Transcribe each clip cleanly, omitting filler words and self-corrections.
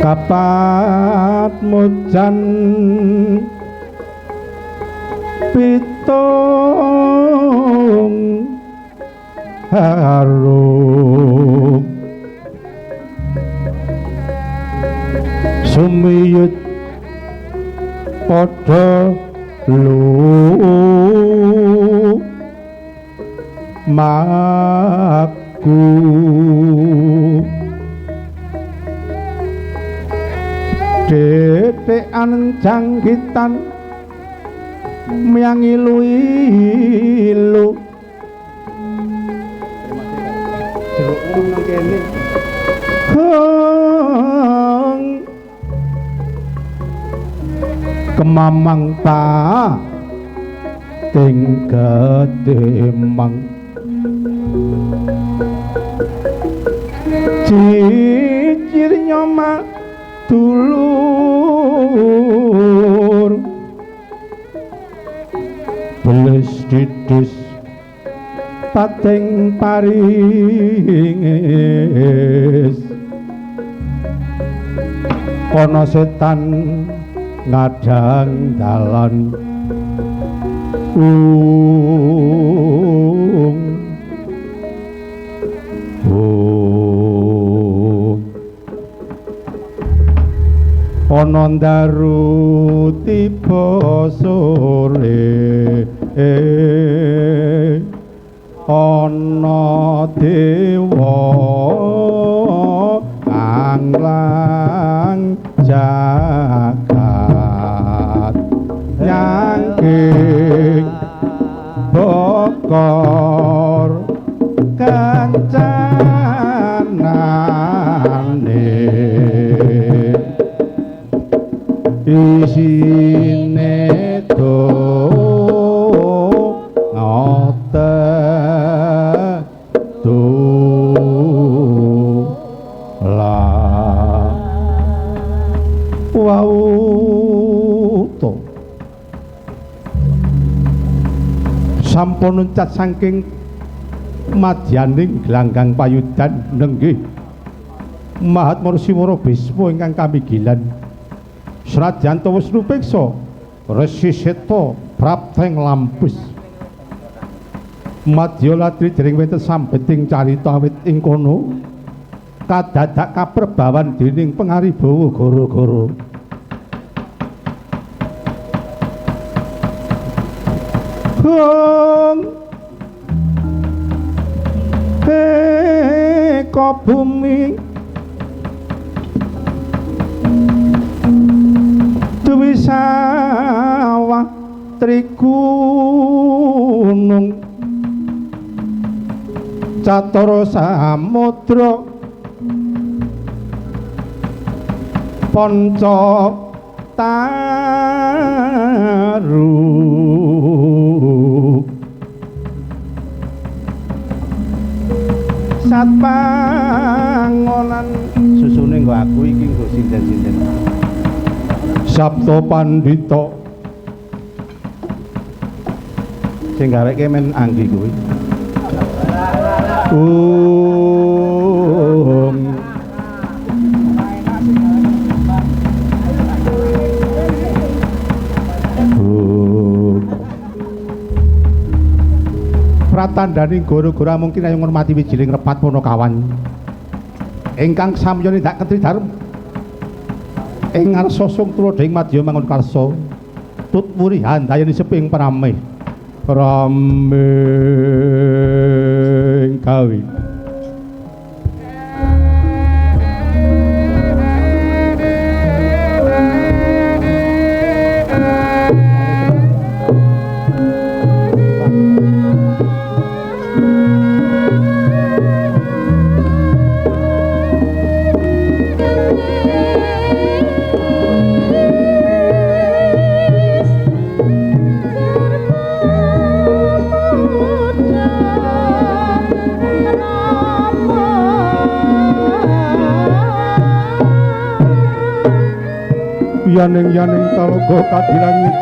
kapat mujan pitung harum sumiyut padha lumaku detekan jangkitan miangilu-ilu kemamang ta ting gedemang cicir nyoma dulur beles didus pating paringis ana setan ngadang dalan ana ndaru tiba sore ana dewa anglang jagat nyangking bokor kancanane isine do ngote do la wau to sampun uncat saking madyaning glanggang payudan nenggih Mahatmur Siwara Bisma ingkang kamigilan Sradyan wis nupiksa Resi Seta prapteng lampus madya ladri dering wonten sambeting carita awit ing kono kadadak kaprebawan dening pangaribawa gara-gara ka bumi duwi sawah trigunung catura samudra panca taru satpangonan susune nggo aku iki nggo sinten-sinten Sabto Pandhita sing gareke men anggi kuwi pratandhaning gara-gara mungkin ayo ngurmati wijiling repat Punakawan ingkang samyana dak ketri darem ing ngarsa sung tuladha ing madya mangun karsa tutwuri handayani seping prameh kawi yaning talaga kadilangit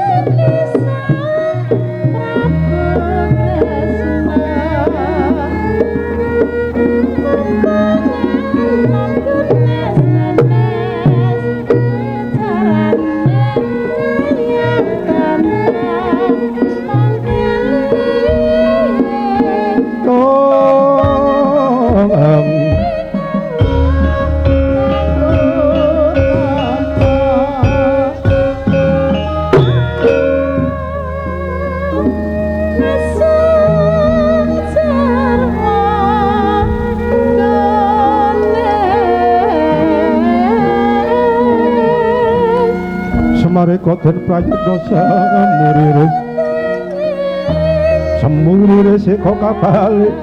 Raden Prayitna semuriris semuriris kok kabalik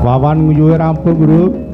Wawan nguyuhe rampung, Bro.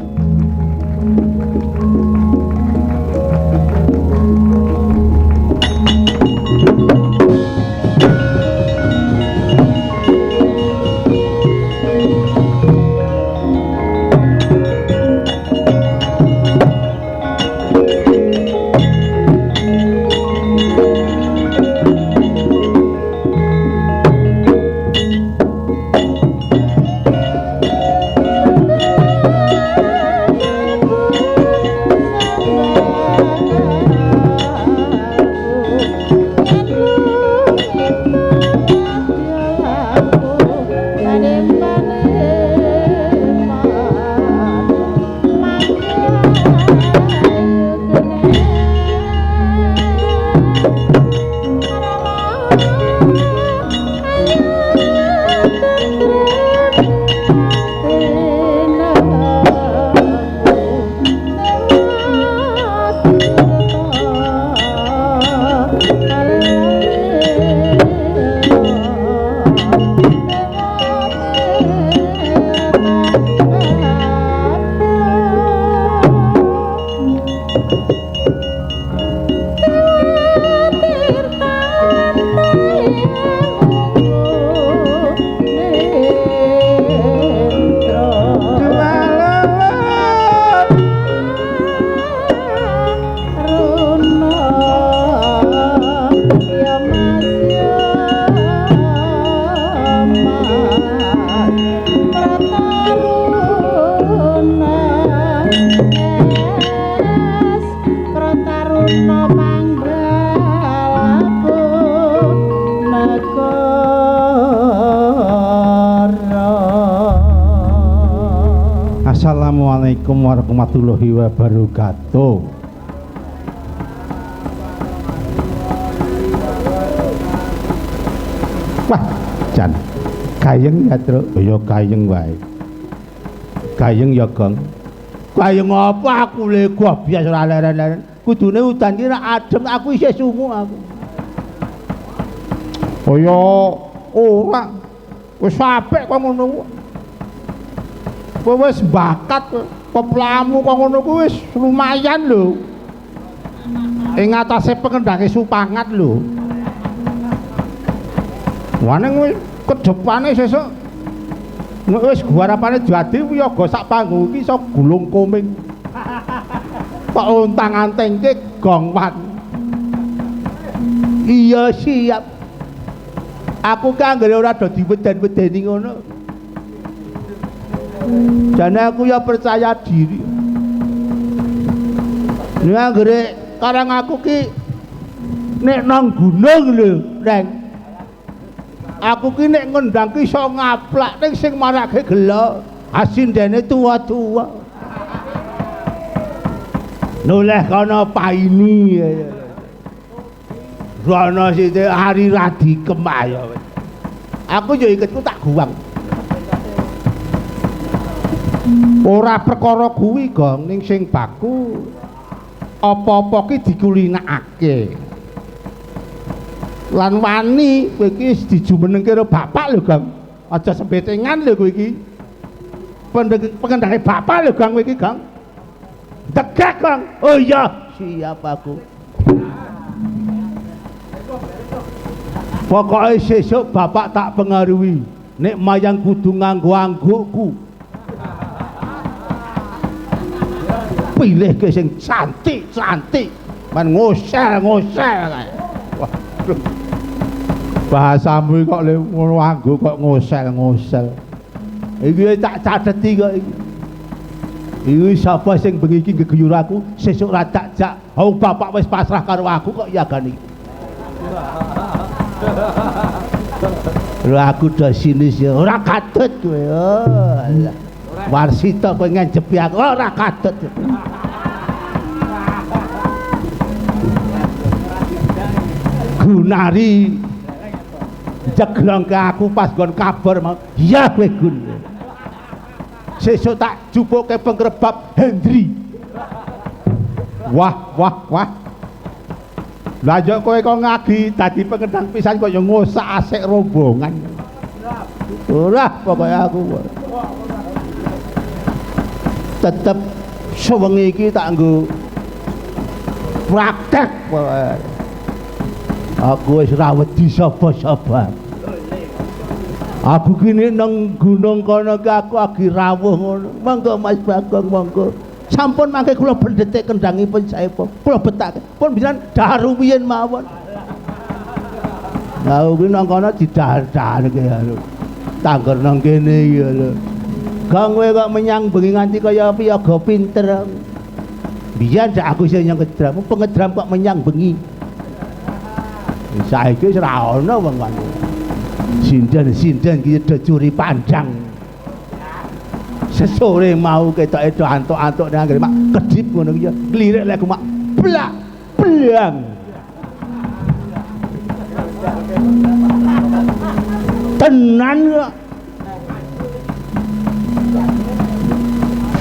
Assalamualaikum warahmatullahi wabarakatuh. Wah, Jan, kayeng ya, Truk. Ya kayeng wae. Kayeng ya, Gong. Kaya ngapa aku le gobias ora leren-leren. Kudune udan ki nek adem aku isih sungu aku. Kaya ora wis apik kok ngono. Kowe wis bakat peplamu kok ngono kuwi wis lumayan lho. Ing atase pengendange supangat lho. Wane kuwi kedepane sesuk wis guarapane dadi wiyaga sak panggung iki iso gulung koming. Kok untang-antengke gongwan. Iya siap. Aku ki anggere ora do diweden-wedeni ngono. Jane aku ya percaya diri. Nek anggere karang aku ki nek nang gunung lho, Reng. Aku ki nek ngendang ki iso ngaplak ning sing marake gelo. Asindene tua-tua. Noleh kana paini. Rono sithik hari radi kemaya. Aku yo iketku tak guwang. Ora perkara kuwi, Gong, ning sing baku apa-apa ki dikulinakake. Lan wani kowe iki dijumenengke karo bapak lho, Gong. Aja sembetengan lho kowe iki. Pengendange bapak lho, Gong, kowe iki, Gong. Tegak, Gong. Oh iya, siap aku. Pokoknya sesuk bapak tak pengaruhi. Nek mayang kudu nganggo anggukku. Pilih ke sing cantik-cantik. Man ngosel-ngosel kae. Waduh. Bahasamu kok le ngono anggo kok ngosel-ngosel. Iki tak cateti kok iki. Iki sapa sing bengi iki geguyur aku sesuk ra tak jak. Oh bapak wis pasrah karo aku kok ya gani. Lha aku do sinis ya ora katut kowe. Oh alah. Warsita kowe ngencepi aku ora katut. Gunari jeglong ke aku pas gon kabar mau. Iya kowe Gun. Sesuk tak jupuke pengrebab Hendri. Wah. Lah yo kowe kok ngagi dadi pengendang pisan kok yo ngosak asik rombongan. Ora pokoke aku. Tetep sewengi iki tak nggo praktek pokoke. Aku wis ra wedi sapa-sapa. Aku kini nang gunung kono ki aku lagi rawuh ngono. Monggo Mas Bagong monggo. Sampun mangke kula bendetik kendangipun saepa. Kula betake. Pun pisan dahar rumiyin mawon. Lah kuwi nang kono didahar-daharke lho. Tangger nang kene iki lho. Gang kowe kok menyang bengi nganti kaya piyaga pinter. Biyen dak aku sing ngedram, pengedram kok menyang bengi. Saiki wis ra ono wong ngono. Sinden-sinden ki do curi pandang. Sesore mau ketoke do antuk-antuk nang nggih mak kedip ngono ki ya. Klirik lek mak blak blang. Tenan kok.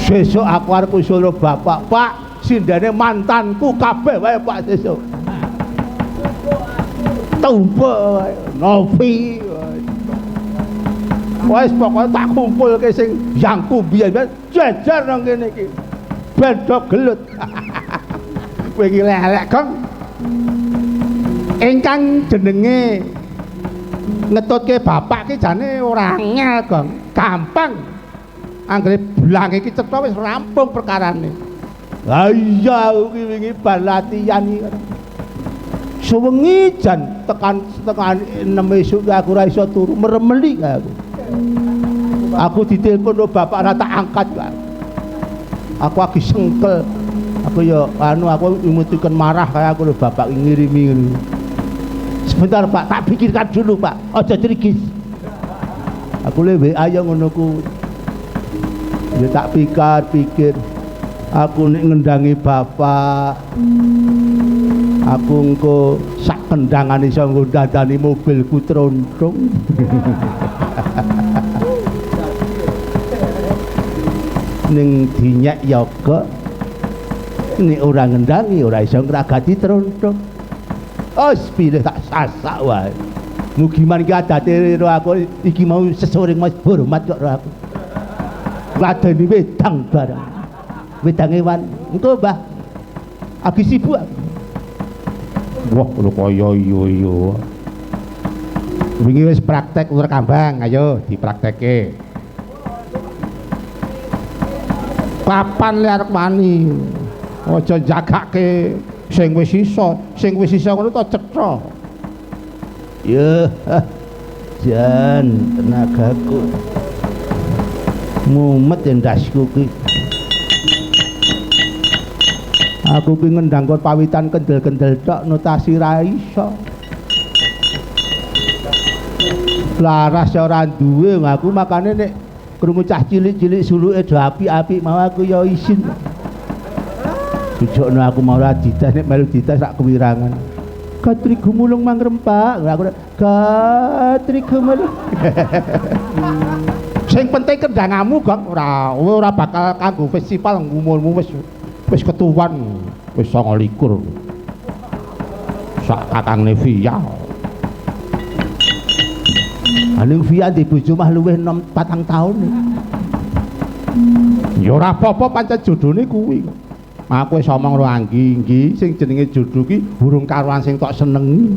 Sesuk aku arep usul bapak, Pak, sindene mantanku kabeh wae Pak sesuk. Tumpuk ngopi. Wes pokoke tak kumpulke sing yangku biyen jejer nang kene iki. Ben do gelut. Kowe iki lelek, Gong. Ingkang jenenge ngetutke bapak ki jane ora angel, Gong. Gampang. Anggere blang iki cetha wis rampung perkarane. Lah iya iki wingi bar latihan iki. Sewengi jan tekan 6 esuk aku ora iso turu meremeli aku. Aku ditelepon karo bapak ora tak angkat kok. Aku lagi sengkel. Aku ya aku imutikeun marah kaya aku lho bapak ngirimi ngono. Sebentar Pak, tak pikirkan dulu Pak. Aja trigis. Aku le WA ya ngono ku. Ya tak pikir. Aku nek ngendangi bapak. Aku engko sak kendangan iso nggo dandani mobilku trontrong. ning dinyek yoga nek ora ngendangi ora iso ngragati tronthong. Pilih tak sasak wae. Mugi man iki adate karo aku iki mau sesoring mas hormat kok karo aku. Ladeni wedang bareng. Wedang ewan. Engko Mbah. Agi sibuk. Wah, lho kaya iya. Wingi wis praktek ular kambang, ayo dipraktekke. Kapan le arep wani? Aja jagake sing wis iso ngono ta cetha. Ya, jan tenagaku. Mumet endasku ki. Aku ki ngendang kon pawitan kendel-kendel tok notasi ra iso. Laras ora duwe aku makane nek krungu cah cilik-cilik suluke do apik-apik mau aku ya isin. Jujukno aku mau ora dites nek melu dites sak kewirangan. Gatri gumulung mangrempak. Aku gatri gumulung. Sing penting kendangamu, Gong, ora bakal kanggo festival ngumulmu wis ketuwan wis 29. Sak kakangne Via. Aning Via di bojo mah luwih 4 tahun. Ya ora apa-apa pancen jodhone kuwi. Aku wis omong karo Anggi, nggih sing jenenge jodho ki burung karuan sing tok senengi.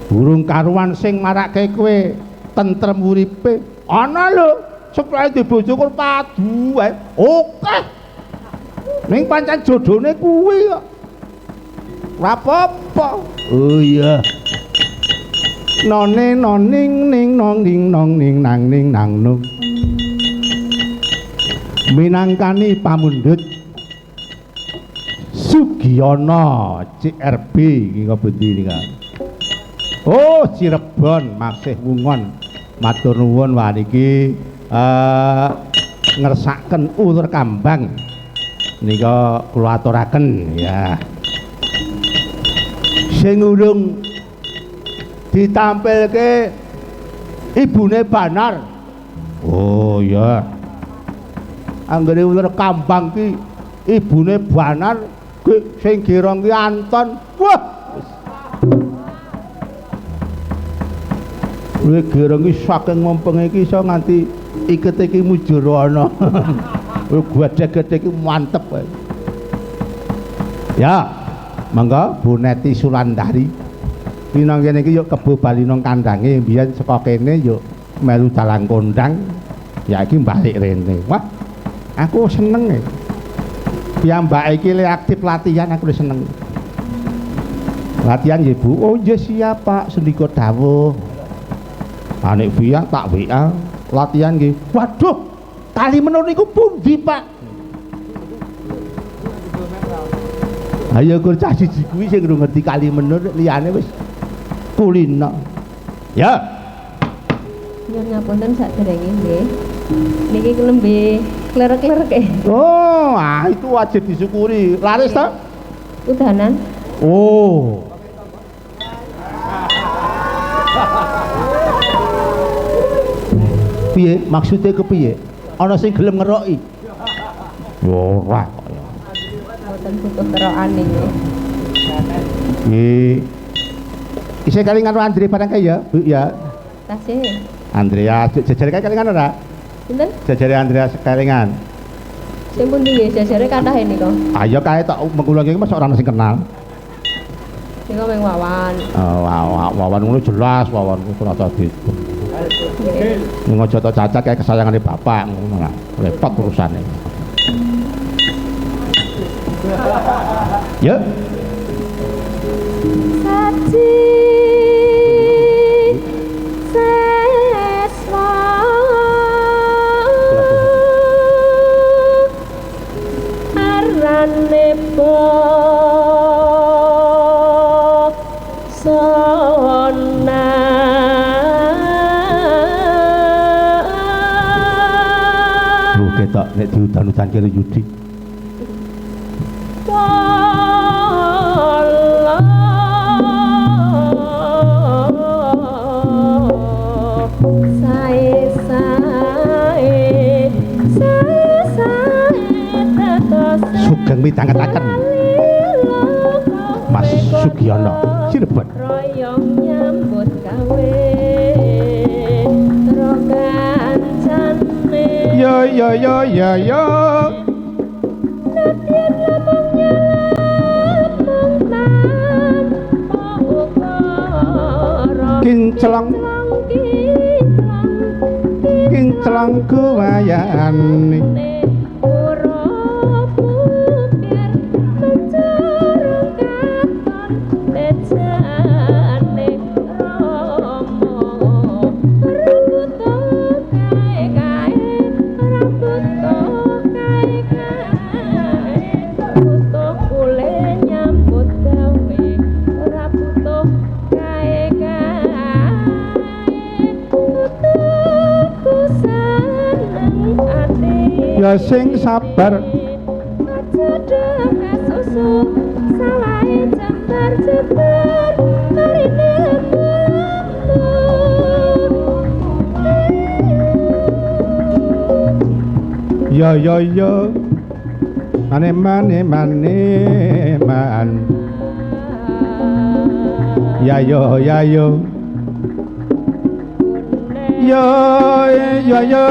Burung karuan sing marake kowe tentrem uripe. Ana lho, supaya di bojo kok padu wae. Oke. Ning pancen jodhone kuwi kok. Ora apa-apa. Oh iya. None noning ning nong ning nong ning nang ning nang nung. Minangkani pamundhut Sugiono CRB iki ngendi nika. Oh, Cirebon maksih wungon. Matur nuwun wah niki ngersaken uler kambang. Nika kula aturaken ya. Sing urung ditampilke ibune Banar. Oh ya. Anggere uler kambang ki ibune Banar ki sing girong ki Anton. Wah. Luwih girong ki saking mumpenge iki iso nganti ikete iki mujur ana. Gede-gede iki mantep wae. Ya, mangga Bu Neti Sulandari. Pinang kene iki yo kebo bali nang kandange mbiyen saka kene yo melu dalan kondang. Ya iki balik rene. Wah, aku seneng e. Piyambake iki le aktif latihan aku seneng. Latihan nggih Bu. Oh nggih siap Pak, sendika dawuh. Anek Via tak WA latihan nggih. Waduh, kali menur niku pundi Pak? Ayo kur cah siji kuwi sing ngerti kali menur liyane wis kulino. Ya. Nyuwun ngapunten sakderenge nggih. Niki kelembe klerek-klerek. Oh, itu wajib disyukuri. Laris ta? Udanan. Oh. Piye maksudnya kepiye? Ana sing gelem ngeroki. Yo ora. Mboten butuh kerokan niki. Nggih. Isih kalingan karo Andre barang kaya, Bu ya. Tasih. Andrea, jajare kalingan ora? Sinten? Jajare Andrea kalingan. Sing pundi nggih jajare kathah nika. Ayo kae tak mengkula iki mesti ora sing kenal. Nika meng Wawan. Oh, Wawan ngono jelas Wawan ku ora tau diitung. Ning aja tok cacat kayak kesayangane bapak ngono lah. Repot urusane. Ya. Saji seswa arane po sona ketok nek diudan-udan karo Yudi. Sae sugeng midhangetaken Mas Sugiyono Cirebon. Royong nyambut gawe karo kancane. Yo yo yo yo yo. Nadyan lamungnya mungtan ukara. Kinclong kinclong kuwayane. Ya sing sabar ya ya ya mane mane mane man ya yo ya yo yo ya ya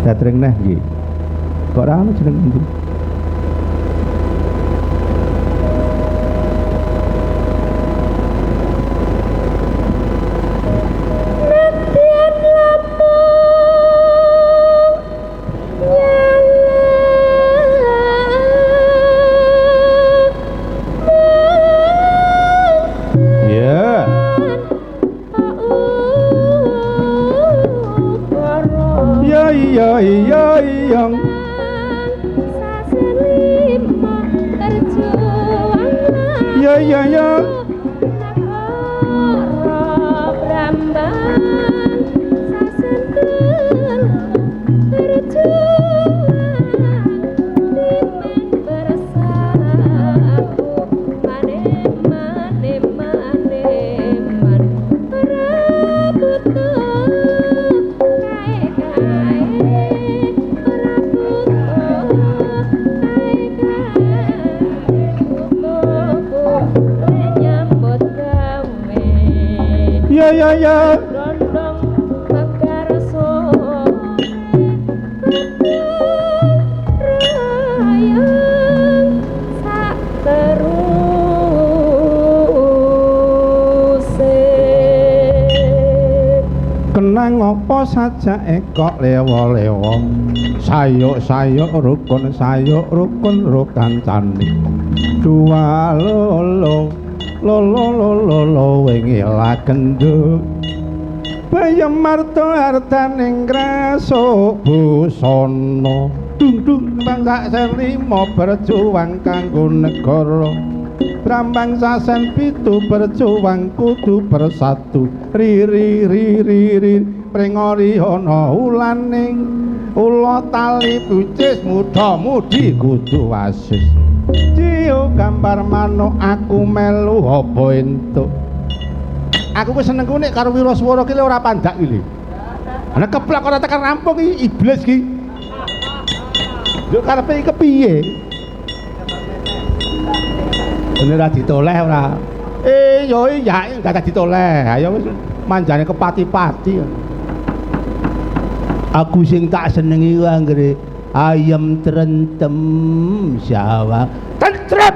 Datreng neh nggih. Kok ora ana jeneng endi? Ya Rondong Mekarso Rayang sak teruse kenang apa sajake kok lewo-lewo sayuk-sayuk rukun kancane dua lolo wengila kenduk bayam marto hartaning graso busana dung bangsa selimo berjuang kanggo negara brambang sasen pitu berjuang kudu bersatu ri pringori ana ulaning ula tali pucis muda mudi kudu wasis ciyo gambar manuk aku melu apa entuk aku wis senengku nek karo Wiraswara ki ora pandak iki lho ana keplak ora tekan rampung iki iblis ki yo karepe iki kepiye ora ditoleh ora yo iya gak ditoleh ayo wis manjane kepati-pati aku sing tak senengi anggere ayam trentem sawah tentrem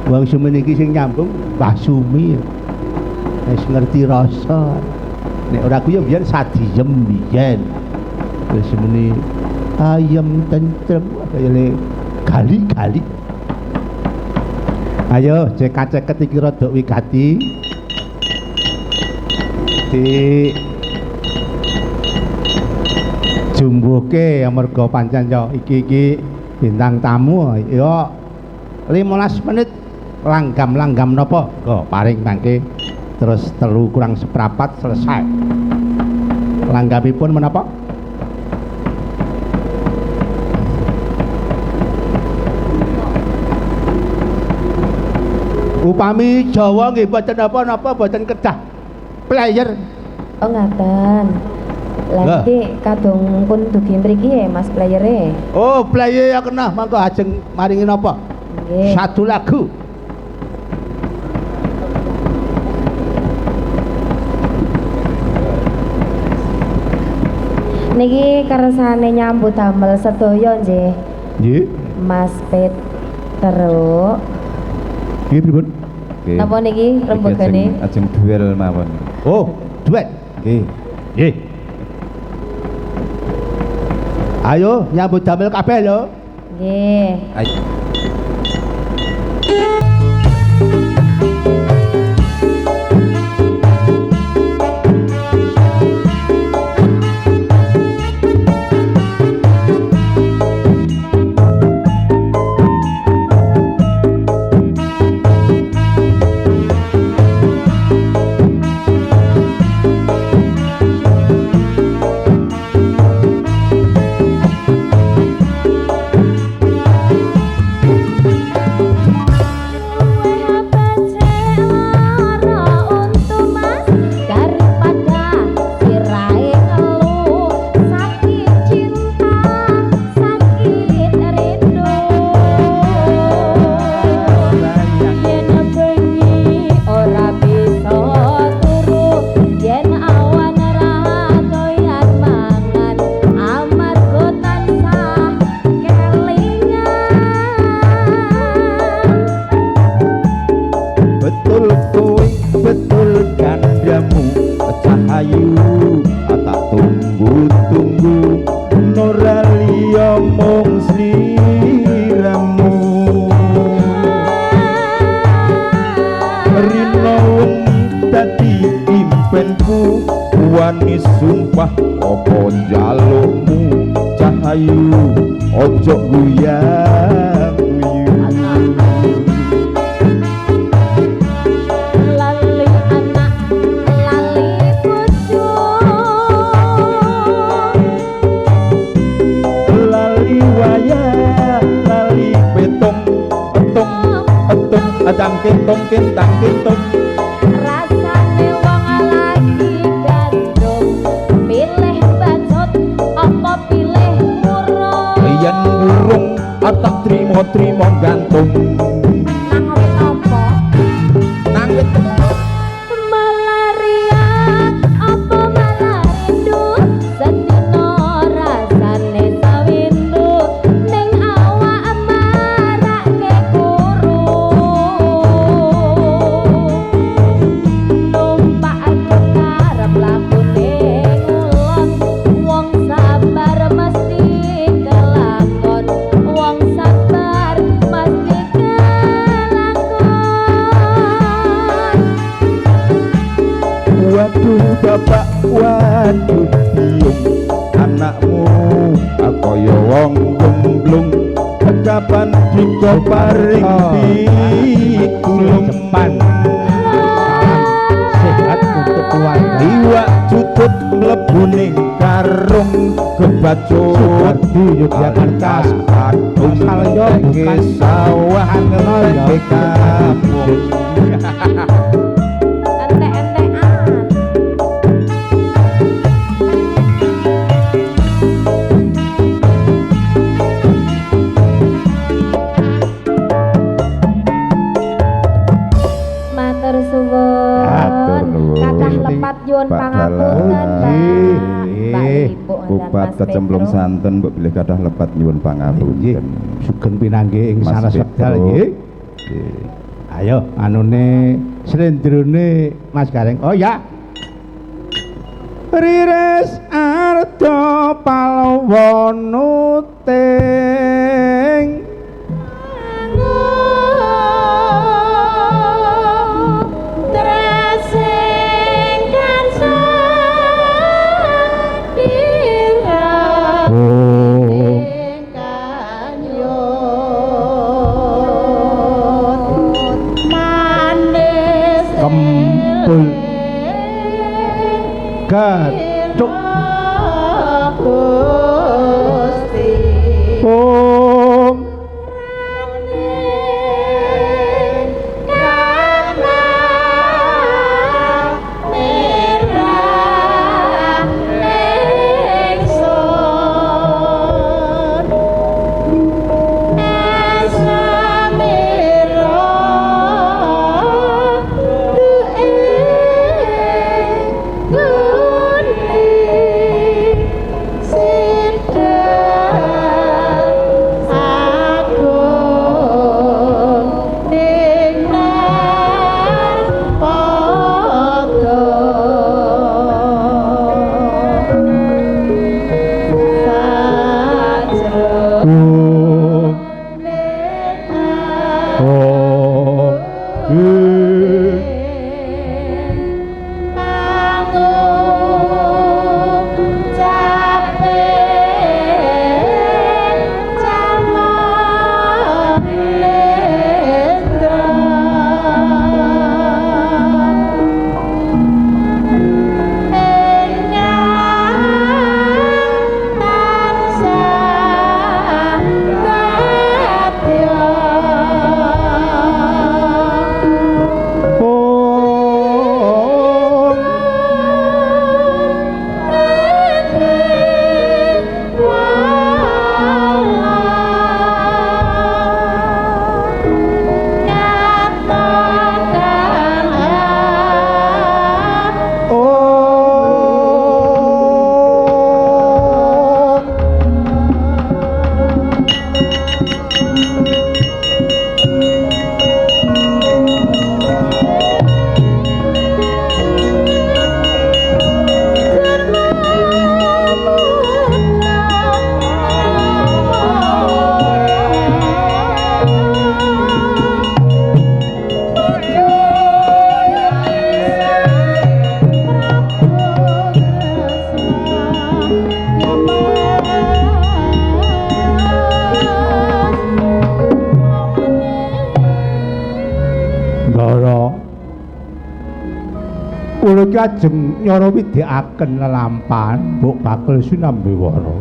wong semene iki sing nyambung Mbah Sumi wis ngerti rasa nek ora ku yo biyen sadiem biyen wis semene ayam tentrem kaya gali-gali ayo ceket iki rada wigati di jumbuhke amarga pancen yo iki bintang tamu yo 15 menit langgam napa kok paring mangke terus 3:04 selesai langgamipun menapa Upami Jawa nggih boten napa-napa boten kedah player. Oh ngaten. Lah. Lagi kadung pun dugi mriki ya Mas playere. Oh, player ya kena mangko ajeng maringi napa? Nggih. Satu lagu. Niki kersane nyambut damel sedaya nggih. Nggih. Mas Petro. Nggih pripun? Nggih. Napa niki rembugane? Ajeng duel mawon. Oh, duet. Nggih. Nggih. Ayo nyambut damel kabeh lho. Nggih. Ayo. Sumpah opo jalukmu cahayu ojo guyang guyu lali anak lali bojo lali waya lali betong etong etong adang kentong kentang kentong rasane wong lagi gandrung pilih bacot apa pilih murung yen burung atak trimo gantung nang wit apa nang wit malaria apa malarindu sedina rasane sawindu ning awak marake kuru numpak karep lakune ngulon wong sabar mesti kelakon wong sabar mesti kelakon waduh bapak waduh biung anakmu kaya wong gemblung kapan dikoparing pitulung Depan. Sehat untuk keluarga. iwak cutut mlebu ning karung kebacut Sukardi Yogyakarta. kadung Asalnya ke bukan sawah Angelo ya. ke kampung entek-entekan Matur Matur suwun. nuwun. Kathah lepat nyuwun Pak pangapunten, Dalang. Mbak. Nggih. Mbak Ibu dan Kupat Mas kecemplung Petro. santen mbok bilih kathah lepat nyuwun Nggih, pangapunten. sugeng pinanggih ing Mas sanes Petro. wekdal nggih. Nggih. Ayo anune slendrone Mas Gareng. Oh ya. Riris arda palawana ting oh kempul gathuk oh kula iki ajeng nyara widhekaken lelampahan mbok bakal sinambiwara.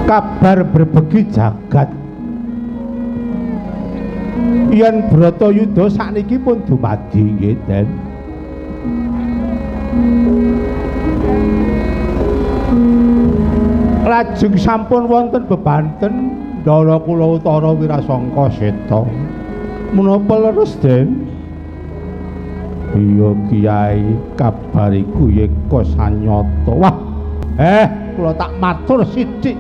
Kabar berbegi jagat yen Bratayuda sakniki pun dumadi nggih, Den. Lajeng sampun wonten bebanten Ndara kula utara Wirasangka Seta. Menapa leres, Den? Iya Kiai, kabar iku yeka sanyata. Wah, kula tak matur sithik.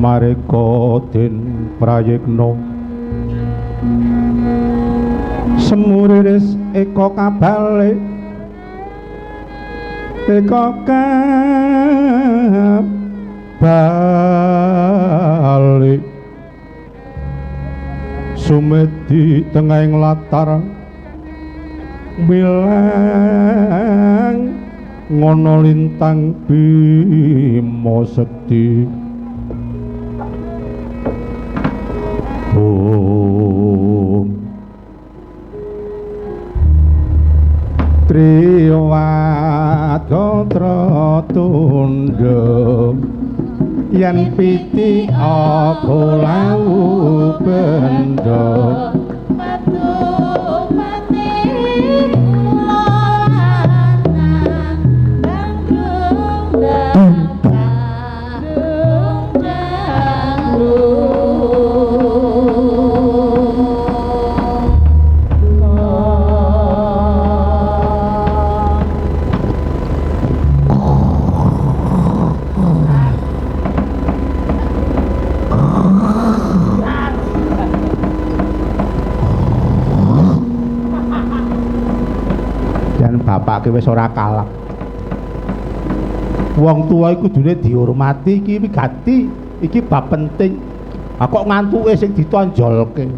Mareka den prayekna semuriris eka kabale eka kabale sumedi tengahing latar bilang ngono lintang Bima Sekti. Triwagatra tundha yen piti apa lau benda bapake wis ora kalah. Wong tuwa iku kudune dihormati, iki wigati, iki bab penting. Kok ngantuke sing ditonjolke.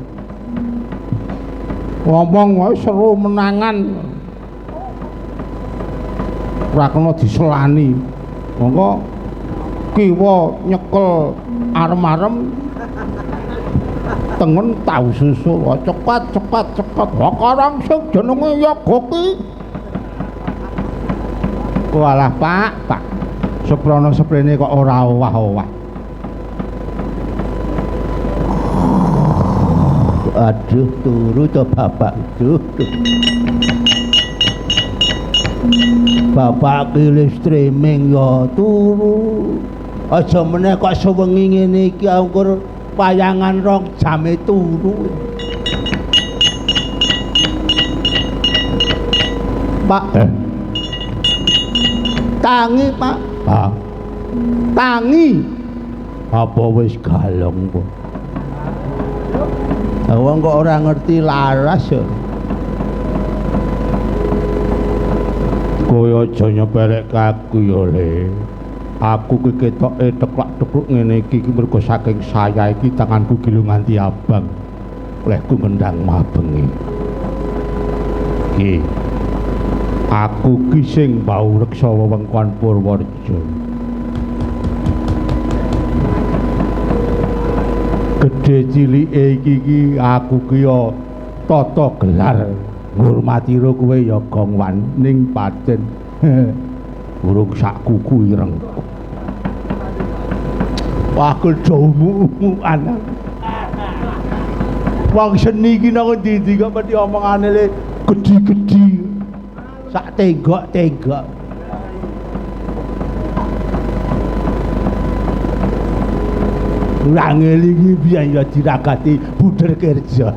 Ngomong wae seru menangan. Ora kena diselani. Monggo kiwa nyekel arem-arem tengen tau susul. Cepat. Karang sing jenenge Yoga ki. Walah Pak. Seprono seprene kok ora owah-owah. Aduh, turu to Bapak. Duh. Bapak ki streaming ya turu. Aja meneh kok sewengi ngene iki angkur wayangan 2 jame turu. Pak. Tangi Pak. Pak. Tangi. Apa wis galong kok? Wong kok ora ngerti laras ya. Kowe aja nyepelek aku ya Le. Aku ki ketoke teklak-tekluk ngene iki mergo saking saya iki tanganku gilu nganti abang. Olehku ngendang mabengi. Ki. Aku ki sing bau reksa wewengkon Purworejo. Gedhe cilike iki aku ki ya tata gelar ngurmati ro kowe ya gongwan ning paten. Burung sak kuku ireng. Wah kedomu-umuan. Wong seni iki nang ndi kok mesti omongane le gedhi-gedhi. Sak tegok-tegok. Rangel iki biyen ya diragati buder kerja.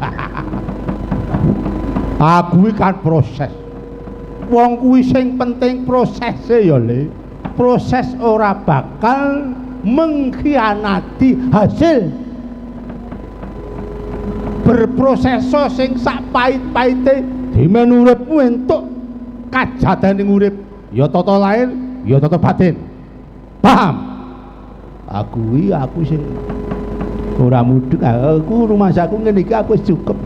Aku iki kan proses. Wong kuwi sing penting prosese ya, Le. Proses ora bakal mengkhianati hasil. Berproseso sing sak pait-paite dimen uripmu entuk kajadaning urip, ya tata lahir, ya tata batin. Paham? Aku sing ora mudhek, aku rumah saku ngene iki aku wis cukup.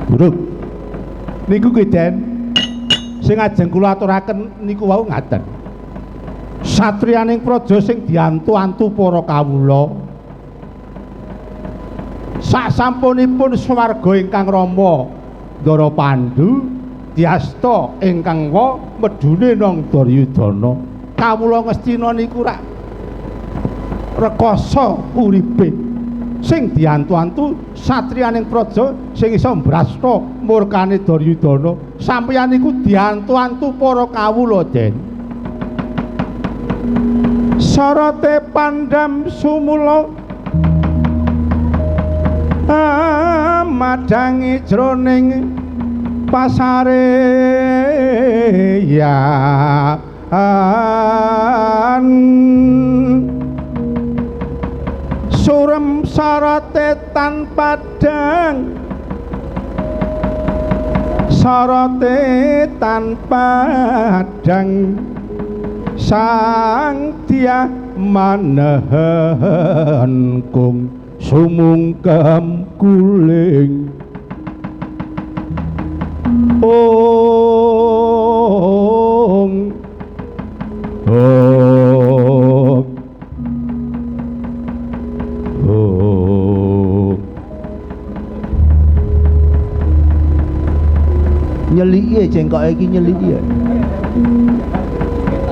Buruk. Niku kuwi Den. Sing ajeng kula aturaken niku wau ngaten. Satriyaning praja sing diantu-antu para kawula. Sasampunipun swarga ingkang rama Ndara Pandhu diasta ingkang wa medune nang Duryudana. Kawula ngestina niku rak rekoso uripe sing diantu-antu satriyaning praja sing iso mbrasta murkane Duryudana. Sampeyan niku diantu-antu para kawula, Den. Sarate pandam sumula madangi jroning pasare ya surem sarate tanpa dang sarate tanpa dang sang dia manehan kung sumungkam kuling ong ong ong nyelike jengkoke iki nyelike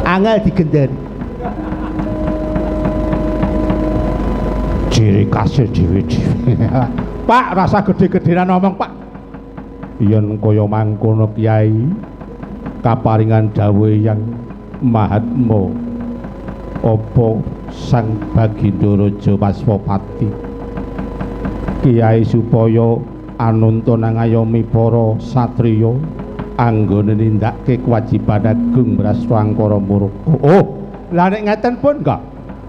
angel digendhen ciri khasnya dewe-dewe. Pak, rasa gede-gedenan ngomong, Pak. Yen kaya mangkono Kyai, kaparingan dawuh yang mahatma apa Sang Baginda Raja Waswapati. Kyai supaya anuntun ngayomi para satriya anggone nindakke kewajiban agung Brastwangkara Murka. Oh, lah nek ngeten pun enggak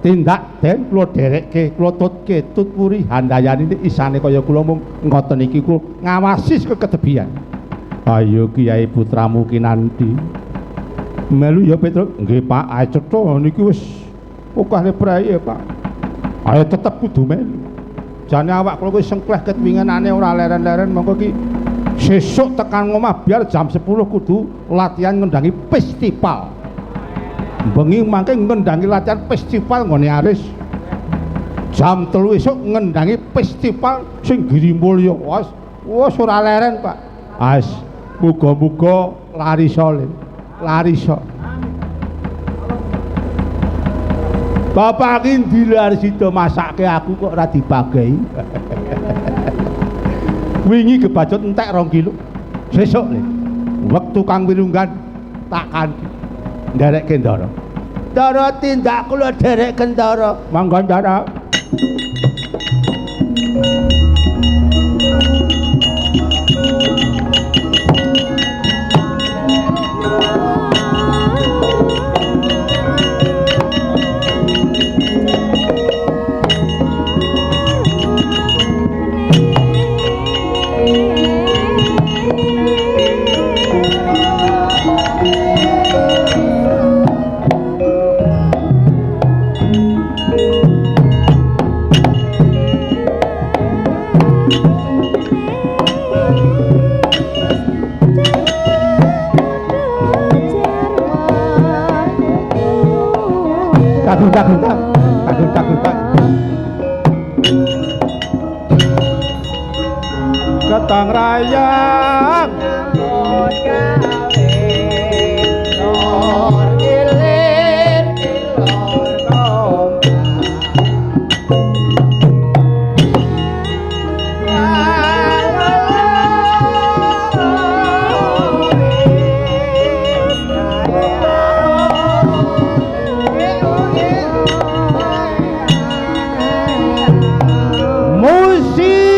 tindak Den kula derekke kula tutke tutpuri handayani isane kaya kula mung ngoten iki kula ngawasi kekedebian. Ayo Kyai putramu kinanti melu ya Petruk. Nggih Pak, ae cetha niki wis okah praye Pak. Ayo tetep kudu melu. Jane awak kula wis sengkleh ket winginane ora leren-leren mongko iki sesuk tekan omah biar jam 10 kudu latihan ngendangi festival. Bengi mangke ngendangi latihan festival ngene Aris. Jam 3 esuk ngendangi festival sing Girimulya. Wes ora leren, Pak. As muga-muga larisa le. Larisa. Bapak iki ndilar sida masake aku kok ora dibagei. Wingi kebacut entek 2 kilo. Sesuk le. Wektu Kang Wirunggan tak kanthi nderekke Ndara. Ndara tindak kula nderekke Ndara. Mangga Ndara. Kaguntak. Ketang rayang lor ilir ilor musik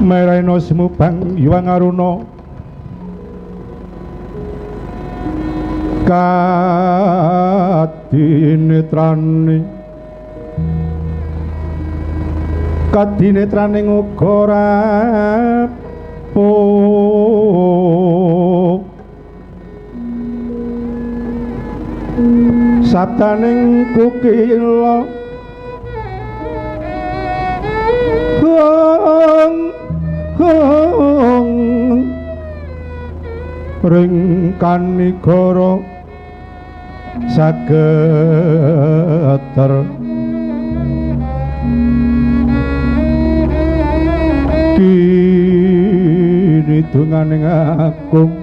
Meraina semubang Hyang Aruna kadinetraning uga rapuh sabdaning kukila ring kanigara sageter kini dunganing agung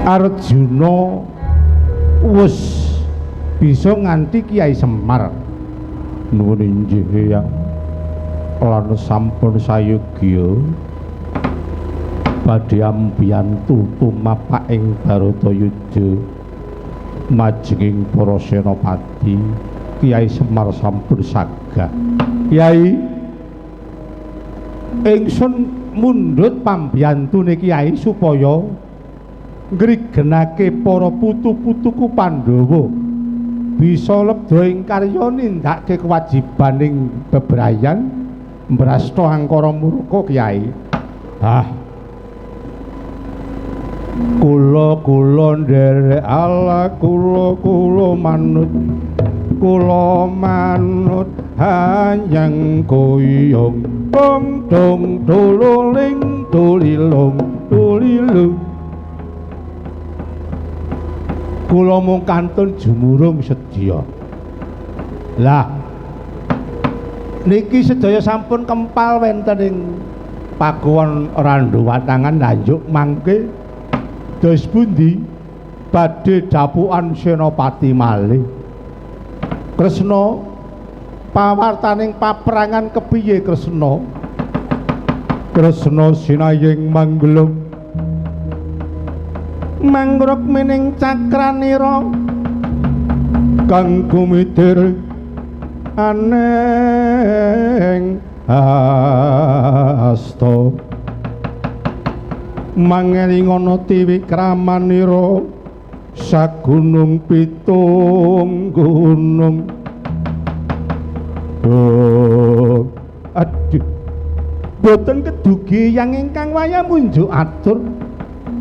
Arjuna wis bisa nganti Kyai Semar nuwun inggih Hyang lan sampun sayogya badhe ambiyantu tumapak ing Baratayuda majenging para senopati. Kyai Semar sampun sagah. Kyai ingsun mundhut pambiyantune Kyai supaya ngrigenake para putu-putuku Pandhawa bisa lebda ing karya nindakake kewajibaning bebrayan mbrasta angkara murka. Kyai, kula nderek ala kula manut hanyang kuyung Dong dong dololing dolilung dolilung. Kula mung kantun jumurung sedya. Lah niki sedaya sampun kempal wonten ing pakuwon Randu Watangan. Lanjut mangke dos pundi badhe dapukan senopati malih. Kresna pawartaning paperangan kepiye Kresna? Kresna sinayeng manggelung mangruk mining cakranira kang kumitir aneng asta mangelingono tiwikramanira sagunung pitung gunung. Oh, aduh, boten kedugi yang ingkang wayah munjuk atur,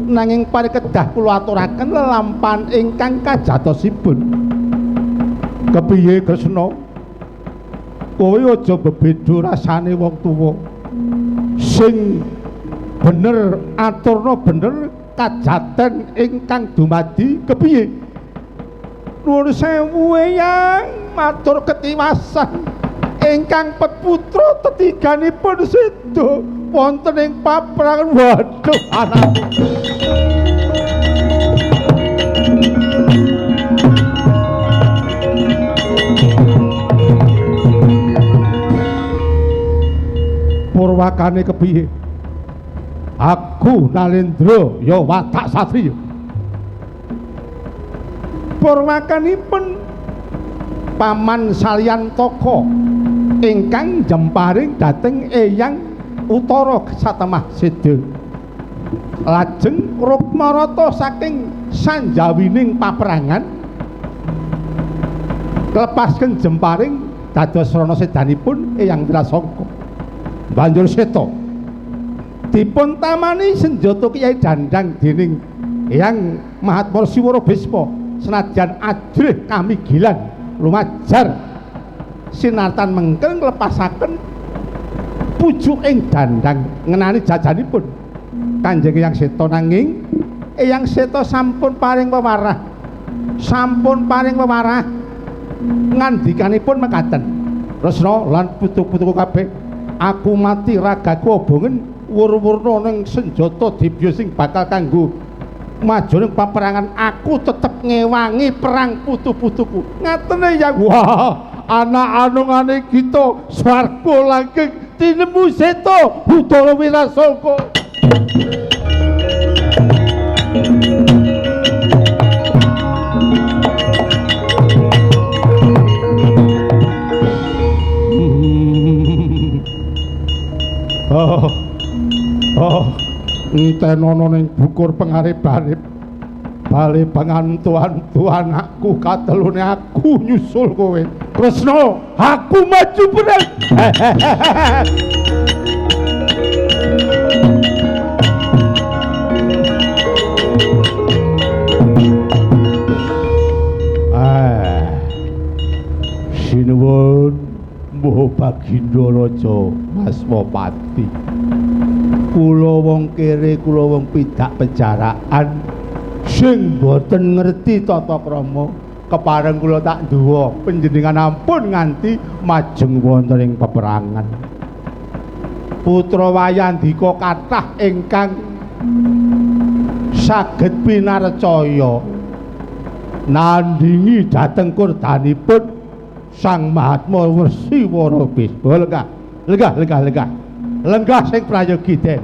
nanging parikedah kula aturaken lelampahan ingkang kajatosipun. Kepiye Kresna? Kowe aja bebeda rasane wong tuwa. Sing bener aturna bener, kajaten ingkang dumadi kepiye? Nuwun sewu Eyang, matur ketiwasan ingkang peputra tetiganipun seda wonten ing paprangan. Waduh anakku. Purwakane kepiye? Aku Nalendra ya watak satriya. Purwakanipun paman salian toko ingkang jemparing dhateng Eyang Utara satemah seda. Lajeng Rukmarata saking sanjawining paperangan klepasken jemparing dados rana sedanipun Eyang Wirasangka. Banjur seta dipun tamani senjata Kyai Dandang dening Eyang Mahatma Siwara Bisma. Senajan ajrih kami gilan lumajar sinartan mengkel nglepasaken pucuk ing dandang ngenani jajanipun Kanjeng Eyang Seta. Nanging Eyang Seta sampun paring wewarah, ngandikanipun mekaten, Kresna lan putu-putuku kabeh, aku mati ragaku obongen wur-wurna ning senjata dibya sing bakal kanggo maju ning paperangan. Aku tetep ngewangi perang putu-putuku. Ngatene ya. Wah, anak anungane kita swarga langgeng tinemu Seta Bathara Wirasangka. Entenono ning bukur pengarep-arep bali pangantuan-tuan aku katelune aku nyusul kowe. Kresna, aku maju perang. Sinuwun Mbah Baginda Raja Masmapati. Kula wong kere, kula wong pidak penjaraan sing boten ngerti tata krama, kepareng kula tak duwa panjenengan ampun nganti majeng wonten ing peperangan. Putra Wayandika kathah ingkang saged pinarcaya nandingi dhateng kurdanipun Sang Mahatma Siwara Bisma. Lenggah sing prayogi den.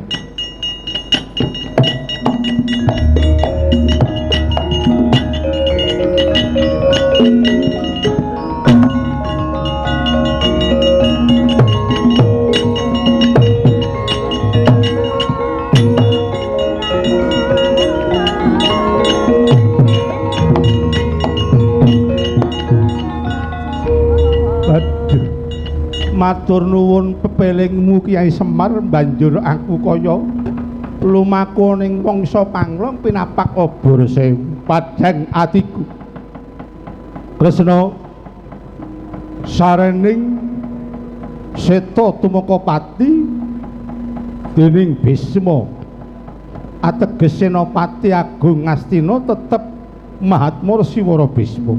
Matur nuwun pepelingmu Kyai Semar. Banjur aku kaya lumaku ning wangsa panglong pinapak obor sewu padhang atiku. Kresna sarening Seta tumeka pati dening Bisma ateges Senopati Agung Ngastina tetep Mahatma Siwara Bisma.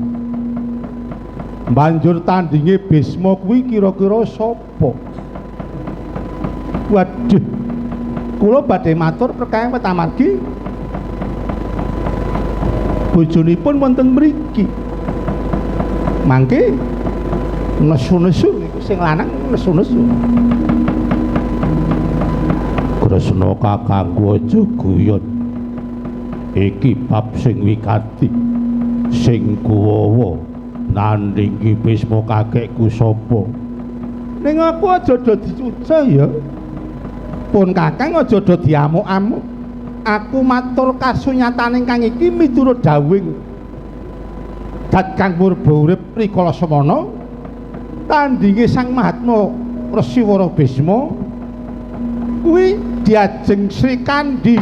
Banjur tandinge Bisma kuwi kira-kira sapa? Waduh, kula badhe matur perkawis petamargi bojonipun wonten mriki. Mangke nesu-nesu niku sing lanang nesu-nesu. Kresna kakangku aja guyon. Iki bab sing wigati. Sing kuwawa nandingi Bisma kakekku sapa? Ning aku aja do dicucah ya. Pun Kakang aja do diamuk-amuk. Aku matur kasunyatan ingkang iki miturut dawuhing Dat Kang Purba urip rikala semana tandinge Sang Mahatma Resiwara Bisma kuwi diajeng Sri Kandi.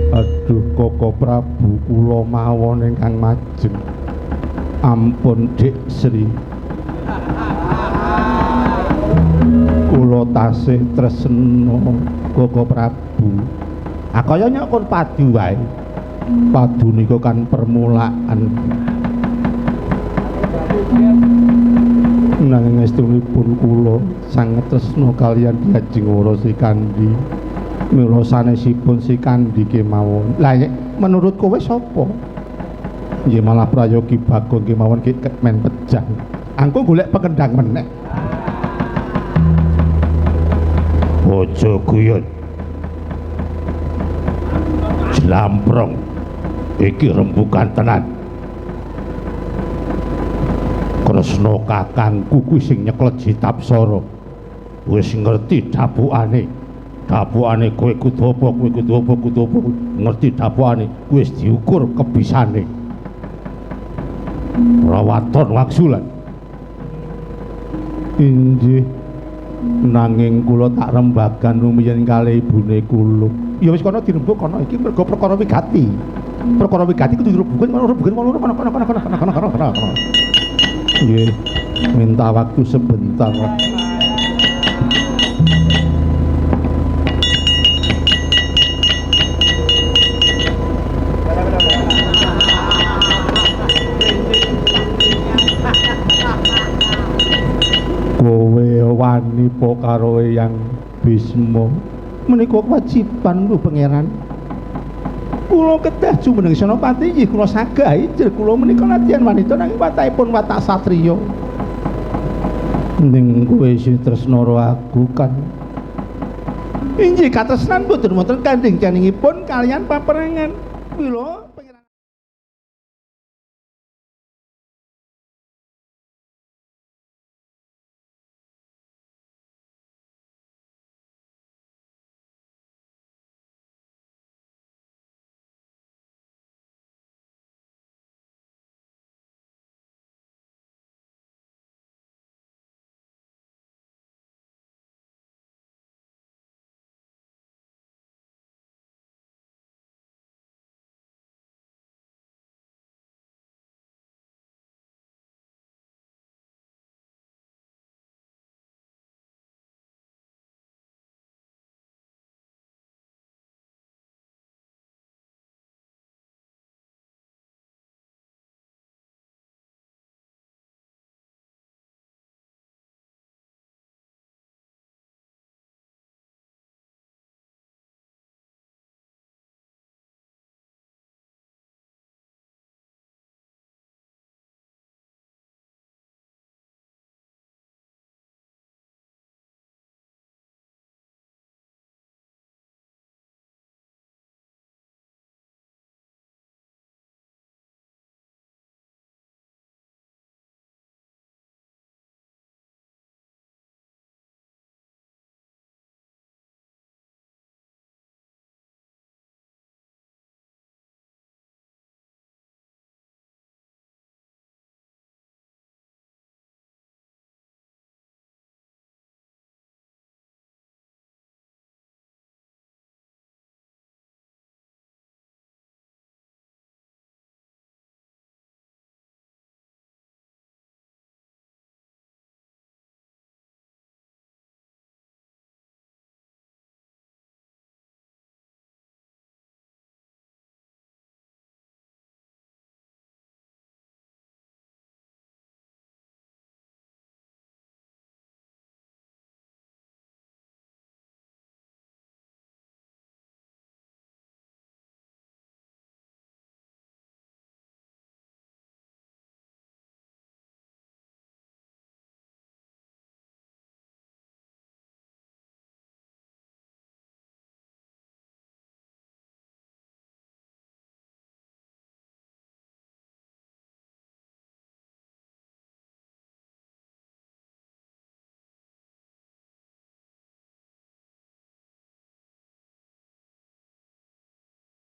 Aduh Koko Prabu kula mawon ingkang majeng. Ampun Dik Sri. Kula tasih tresna Koko Prabu. Kaya nyakon padu wae. Padu nika kan permulaan. Nanging estunipun kula sanget tresna kaliyan Dyajeng Wara Sikandi. Mila sanesipun Sikandi kemawon. Lah menurut kowe sapa? Nggih malah prayogi Bagong kemawon ki men pejang. Angko golek pekendang meneh. Aja guyon. Jlamprong. Iki rembugan tenan. Kresna kakangku kuwi sing nyeklet Jitapsara. Wis ngerti dapukane. Dapukane kowe kudu apa, kowe kudu apa, kudu apa. Ngerti dapukane, wis diukur kebisane. Rawaton waksulan. Inggih. Nanging kula tak rembagan rumiyin kalih ibune kula. Ya wis kono dirembug kono iki mergo perkara wigati. Perkara wigati kudu dirembugan kono. Nggih, minta waktu sebentar. Kowe wani po karo Eyang Bisma. Menika kewajiban lho pangeran. Kula kedah jumeneng Senopati nggih kula sagah ijir kula menika nadyan wanita nanging watahipun watak satriya. Ning kowe sing tresna karo aku kan. Inggih katresnan boten wonten kandhing janingipun kalian paperangan. Mila